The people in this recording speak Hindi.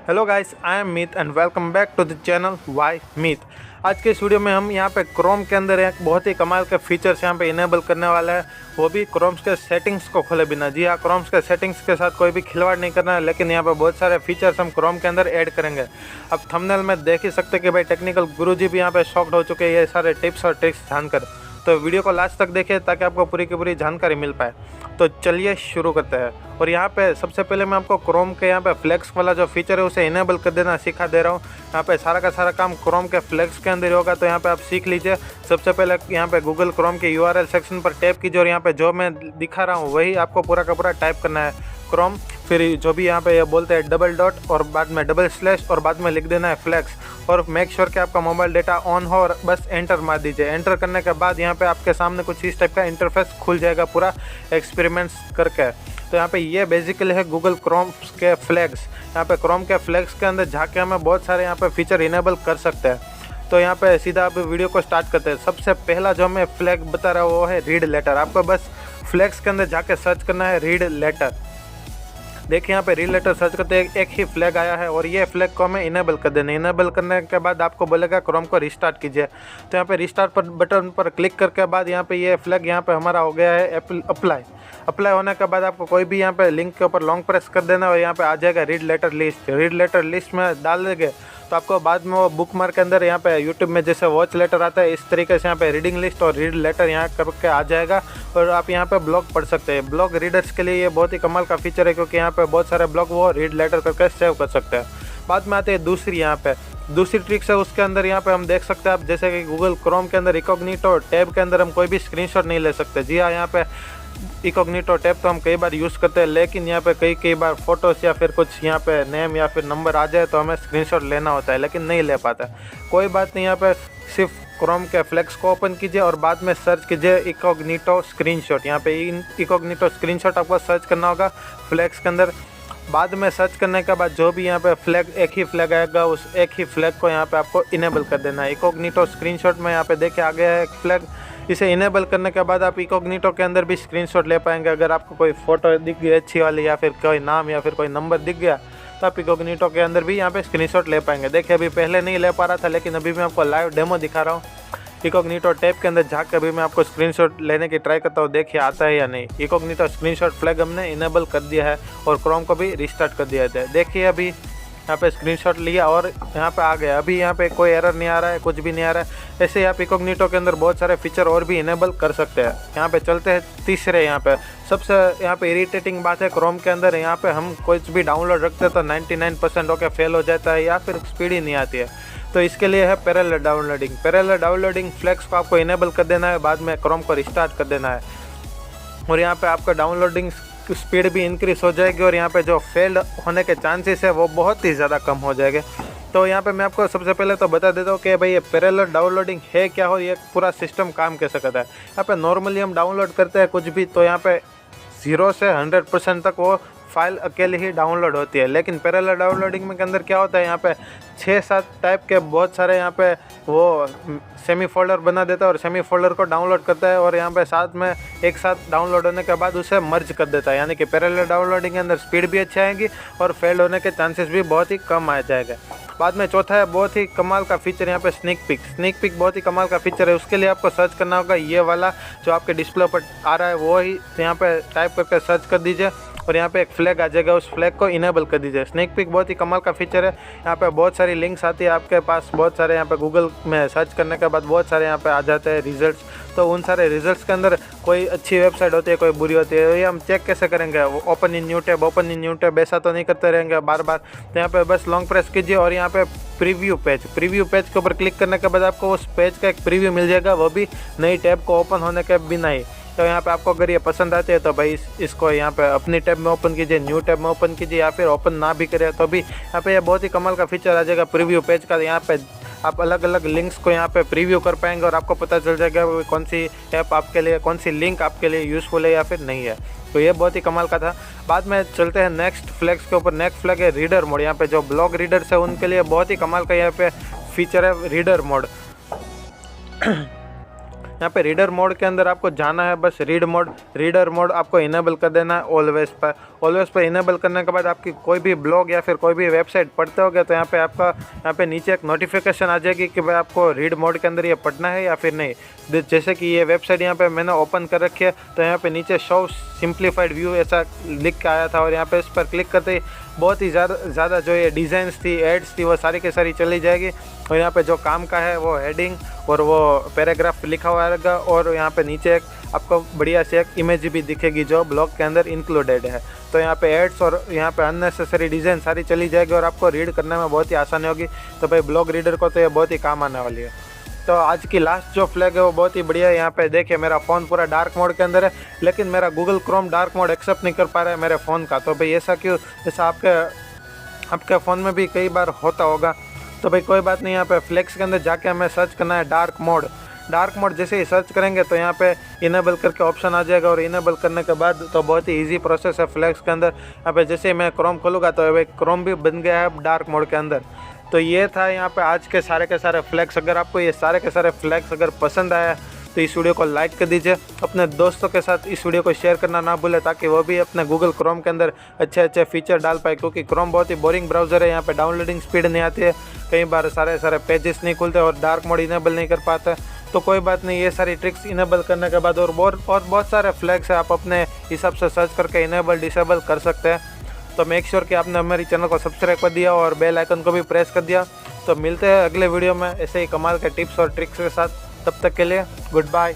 Hello guys, I am Meet and welcome back to the channel Y Meet. आज के इस वीडियो में हम यहाँ पे क्रोम के अंदर एक बहुत ही कमाल के फीचर्स यहाँ पे इनेबल करने वाला है, वो भी क्रोम्स के सेटिंग्स को खोले बिना। जी हाँ, क्रोम्स के सेटिंग्स के साथ कोई भी खिलवाड़ नहीं करना है, लेकिन यहाँ पे बहुत सारे फीचर्स हम क्रोम के अंदर ऐड करेंगे। अब थंबनेल में देख ही सकते कि भाई टेक्निकल गुरुजी भी यहाँ पे शॉक्ड हो चुके हैं ये सारे टिप्स और ट्रिक्स जानकर। तो वीडियो को लास्ट तक देखिए ताकि आपको पूरी की पूरी जानकारी मिल पाए। तो चलिए शुरू करते हैं। और यहाँ पे सबसे पहले मैं आपको क्रोम के यहाँ पे फ्लेक्स वाला जो फीचर है उसे इनेबल कर देना सिखा दे रहा हूँ। यहाँ पे सारा का सारा काम क्रोम के फ्लेक्स के अंदर होगा, तो यहाँ पे आप सीख लीजिए। सबसे पहले यहाँ पे गूगल क्रोम के URL सेक्शन पर टैप कीजिए और यहाँ पे जो मैं दिखा रहा हूँ वही आपको पूरा का पूरा टाइप करना है क्रोम। फिर जो भी यहाँ पे ये बोलते हैं डबल डॉट और बाद में डबल स्लैश और बाद में लिख देना है फ्लेक्स, और मेक श्योर कि आपका मोबाइल डेटा ऑन हो और बस एंटर मार दीजिए। एंटर करने के बाद यहाँ पे आपके सामने कुछ इस टाइप का इंटरफेस खुल जाएगा पूरा एक्सपेरिमेंट्स करके। तो यहाँ पे ये बेसिकली है गूगल क्रोम के फ्लैग्स। यहाँ पे क्रोम के फ्लैग्स के अंदर जाके हमें बहुत सारे यहाँ पे फीचर इनेबल कर सकते हैं। तो यहाँ पे सीधा आप वीडियो को स्टार्ट करते हैं। सबसे पहला जो हमें फ्लैग बता रहा है वो है रीड लेटर। आपको बस फ्लैग्स के अंदर जाके सर्च करना है रीड लेटर। देखिए यहाँ पे रीड लेटर सर्च करते एक ही फ्लैग आया है और ये फ्लैग को हमें इनेबल कर देना। इनेबल करने के बाद आपको बोलेगा क्रोम को रिस्टार्ट कीजिए। तो यहाँ पे रिस्टार्ट पर बटन पर क्लिक करके बाद यहाँ पे ये फ्लैग यहाँ पे हमारा हो गया है अप्लाई होने के बाद आपको कोई भी यहाँ पे लिंक के ऊपर लॉन्ग प्रेस कर देना और यहाँ पे आ जाएगा read letter list. Read letter list में डाल देंगे तो आपको बाद में वो बुक मार्क के अंदर यहाँ पे यूट्यूब में जैसे वॉच लेटर आता है इस तरीके से यहाँ पे रीडिंग लिस्ट और रीड लेटर यहाँ करके आ जाएगा और आप यहाँ पे ब्लॉग पढ़ सकते हैं। ब्लॉग रीडर्स के लिए ये बहुत ही कमाल का फीचर है, क्योंकि यहाँ पे बहुत सारे ब्लॉग वो रीड लेटर करके सेव कर सकते हैं। बाद में आते हैं दूसरी ट्रिक्स है उसके अंदर यहाँ पे हम देख सकते हैं आप जैसे कि गूगल क्रोम के अंदर इकोग्निटो टैब के अंदर हम कोई भी स्क्रीनशॉट नहीं ले सकते। जी हाँ, यहाँ पे इकोग्निटो टैब तो हम कई बार यूज़ करते हैं, लेकिन यहाँ पे कई बार फोटोज़ या फिर कुछ यहाँ पे नेम या फिर नंबर आ जाए तो हमें स्क्रीनशॉट लेना होता है, लेकिन नहीं ले पाता। कोई बात नहीं, यहाँ पे सिर्फ क्रोम के फ्लेक्स को ओपन कीजिए और बाद में सर्च कीजिए इकोग्निटो स्क्रीनशॉट। यहाँ पे इकोग्निटो स्क्रीनशॉट आपको सर्च करना होगा फ्लेक्स के अंदर। बाद में सर्च करने के बाद जो भी यहाँ पे फ्लैग एक ही फ्लैग आएगा उस एक ही फ्लैग को यहाँ पे आपको इनेबल कर देना है। इकोग्निटो स्क्रीनशॉट में यहाँ पे देखिए आ गया है एक फ्लैग। इसे इनेबल करने के बाद आप इकोग्निटो के अंदर भी स्क्रीनशॉट ले पाएंगे। अगर आपको कोई फ़ोटो दिख गई अच्छी वाली या फिर कोई नाम या फिर कोई नंबर दिख गया तो आप इकोग्निटो के अंदर भी यहाँ पे स्क्रीनशॉट ले पाएंगे। देखिए अभी पहले नहीं ले पा रहा था, लेकिन अभी मैं आपको लाइव डेमो दिखा रहा हूँ। इकोग्निटो टैब के अंदर जाकर अभी मैं आपको स्क्रीनशॉट लेने की ट्राई करता हूँ, देखिए आता है या नहीं। इकोग्निटो स्क्रीनशॉट फ्लैग हमने इनेबल कर दिया है और क्रोम को भी रिस्टार्ट कर दिया है। देखिए अभी यहाँ पे स्क्रीनशॉट लिया और यहाँ पे आ गया। अभी यहाँ पे कोई एरर नहीं आ रहा है, कुछ भी नहीं आ रहा है। ऐसे ही आप इकोग्निटो के अंदर बहुत सारे फीचर और भी इनेबल कर सकते हैं। यहाँ पे चलते हैं तीसरे। यहाँ पे सबसे यहाँ पे इरिटेटिंग बात है क्रोम के अंदर, यहाँ पे हम कुछ भी डाउनलोड रखते हैं तो 99% होकर फेल हो जाता है या फिर स्पीड ही नहीं आती है। तो इसके लिए है पैरेलल डाउनलोडिंग फ्लेक्स को आपको इनेबल कर देना है, बाद में क्रोम को रिस्टार्ट कर देना है और यहाँ पे आपका डाउनलोडिंग स्पीड भी इंक्रीज हो जाएगी और यहाँ पे जो फेल्ड होने के चांसेस है वो बहुत ही ज़्यादा कम हो जाएंगे। तो यहाँ पे मैं आपको सबसे पहले तो बता देता हूँ कि भाई ये पैरेलल डाउनलोडिंग है क्या हो, ये पूरा सिस्टम काम कैसे करता है। यहाँ पे नॉर्मली हम डाउनलोड करते हैं कुछ भी तो यहाँ पे 0 से 100% तक वो फाइल अकेले ही डाउनलोड होती है, लेकिन पैरेलल डाउनलोडिंग में के अंदर क्या होता है, यहाँ पे 6-7 टाइप के बहुत सारे यहाँ पे वो सेमी फोल्डर बना देता है और सेमी फोल्डर को डाउनलोड करता है और यहाँ पे साथ में एक साथ डाउनलोड होने के बाद उसे मर्ज कर देता है। यानी कि पैरेलल डाउनलोडिंग के अंदर स्पीड भी अच्छी आएगी और फेल होने के चांसेस भी बहुत ही कम आ जाएगा। बाद में चौथा है बहुत ही कमाल का फीचर यहाँ पे स्नीक पिक बहुत ही कमाल का फीचर है। उसके लिए आपको सर्च करना होगा ये वाला जो आपके डिस्प्ले पर आ रहा है वो ही यहाँ पे टाइप करके सर्च कर दीजिए और यहाँ पे एक फ्लैग आ जाएगा, उस फ्लैग को इनेबल कर दीजिए। स्नेक पिक बहुत ही कमाल का फीचर है। यहाँ पे बहुत सारी लिंक्स आती है आपके पास, बहुत सारे यहाँ पे गूगल में सर्च करने के बाद बहुत सारे यहाँ पे आ जाते हैं रिजल्ट्स। तो उन सारे रिजल्ट्स के अंदर कोई अच्छी वेबसाइट होती है कोई बुरी होती है, ये हम चेक कैसे करेंगे। ओपन इन न्यू टैब ऐसा तो नहीं करते रहेंगे बार बार। तो यहाँ पे बस लॉन्ग प्रेस कीजिए और यहाँ पे प्रीव्यू पेज के ऊपर क्लिक करने के बाद आपको उस पेज का एक प्रीव्यू मिल जाएगा, वो भी नई टैब को ओपन होने के बिना ही। तो यहाँ पे आपको अगर ये पसंद आती है तो भाई इसको यहाँ पे अपनी टैब में ओपन कीजिए, न्यू टैब में ओपन कीजिए, या फिर ओपन ना भी करें तो भी यहाँ पे ये बहुत ही कमाल का फीचर आ जाएगा प्रीव्यू पेज का। यहाँ पे आप अलग अलग लिंक्स को यहाँ पे प्रीव्यू कर पाएंगे और आपको पता चल जाएगा कौन सी ऐप आपके लिए, कौन सी लिंक आपके लिए यूज़फुल है या फिर नहीं है। तो ये बहुत ही कमाल का था। बाद में चलते हैं नेक्स्ट फ्लैग्स के ऊपर। नेक्स्ट फ्लैग है रीडर मोड। यहाँ पे जो ब्लॉग रीडर्स है उनके लिए बहुत ही कमाल का यहाँ पे फीचर है रीडर मोड। यहाँ पे रीडर मोड के अंदर आपको जाना है, बस रीडर मोड आपको इनेबल कर देना है ऑलवेज पर इनेबल करने के बाद आपकी कोई भी ब्लॉग या फिर कोई भी वेबसाइट पढ़ते होगे तो यहाँ पे नीचे एक नोटिफिकेशन आ जाएगी कि भाई आपको रीड मोड के अंदर ये पढ़ना है या फिर नहीं। जैसे कि ये वेबसाइट यहाँ पे मैंने ओपन कर रखी है तो यहाँ पे नीचे शो सिंप्लीफाइड व्यू ऐसा लिख के आया था और यहाँ पे इस पर क्लिक करते ही बहुत ही ज़्यादा जो ये डिज़ाइंस थी, एड्स थी, वो सारी की सारी चली जाएगी। और यहाँ पे जो काम का है वो हेडिंग और वो पैराग्राफ लिखा हुआ रहेगा और यहाँ पे नीचे एक आपको बढ़िया से एक इमेज भी दिखेगी जो ब्लॉग के अंदर इंक्लूडेड है। तो यहाँ पे एड्स और यहाँ पे अननेसेसरी डिज़ाइन सारी चली जाएगी और आपको रीड करने में बहुत ही आसानी होगी। तो भाई ब्लॉग रीडर को तो ये बहुत ही काम आने वाली है। तो आज की लास्ट जो फ्लैग है वो बहुत ही बढ़िया है। यहाँ पे देखिए मेरा फ़ोन पूरा डार्क मोड के अंदर है, लेकिन मेरा Google Chrome dark mode accept नहीं कर पा रहा है मेरे फ़ोन का। तो भाई ऐसा क्यों? ऐसा आपके फ़ोन में भी कई बार होता होगा। तो भाई कोई बात नहीं, यहाँ पे फ्लैग्स के अंदर जाके हमें सर्च करना है डार्क मोड। जैसे ही सर्च करेंगे तो यहाँ पे इनेबल करके ऑप्शन आ जाएगा और इनेबल करने के बाद तो बहुत ही इजी प्रोसेस है फ्लैग्स के अंदर। यहाँ पे जैसे ही मैं क्रोम खोलूँगा तो भाई क्रोम भी बन गया है डार्क मोड के अंदर। तो ये था यहाँ पे आज के सारे फ्लैग्स। अगर आपको ये सारे के सारे फ्लैग्स अगर पसंद आया तो इस वीडियो को लाइक कर दीजिए, अपने दोस्तों के साथ इस वीडियो को शेयर करना ना भूलें ताकि वो भी अपने गूगल क्रोम के अंदर अच्छे फीचर डाल पाए, क्योंकि क्रोम बहुत ही बोरिंग ब्राउज़र है। यहाँ पे डाउनलोडिंग स्पीड नहीं आती है, कई बार सारे पेजेस नहीं खुलते और डार्क मोड इनेबल नहीं कर पाते। तो कोई बात नहीं, ये सारी ट्रिक्स इनेबल करने के बाद और बहुत सारे फ्लैग्स है, आप अपने हिसाब से सर्च करके इनेबल डिसेबल कर सकते हैं। तो मेक श्योर कि आपने हमारे चैनल को सब्सक्राइब कर दिया और बेल आइकन को भी प्रेस कर दिया। तो मिलते हैं अगले वीडियो में ऐसे ही कमाल के टिप्स और ट्रिक्स के साथ। तब तक के लिए गुड बाय।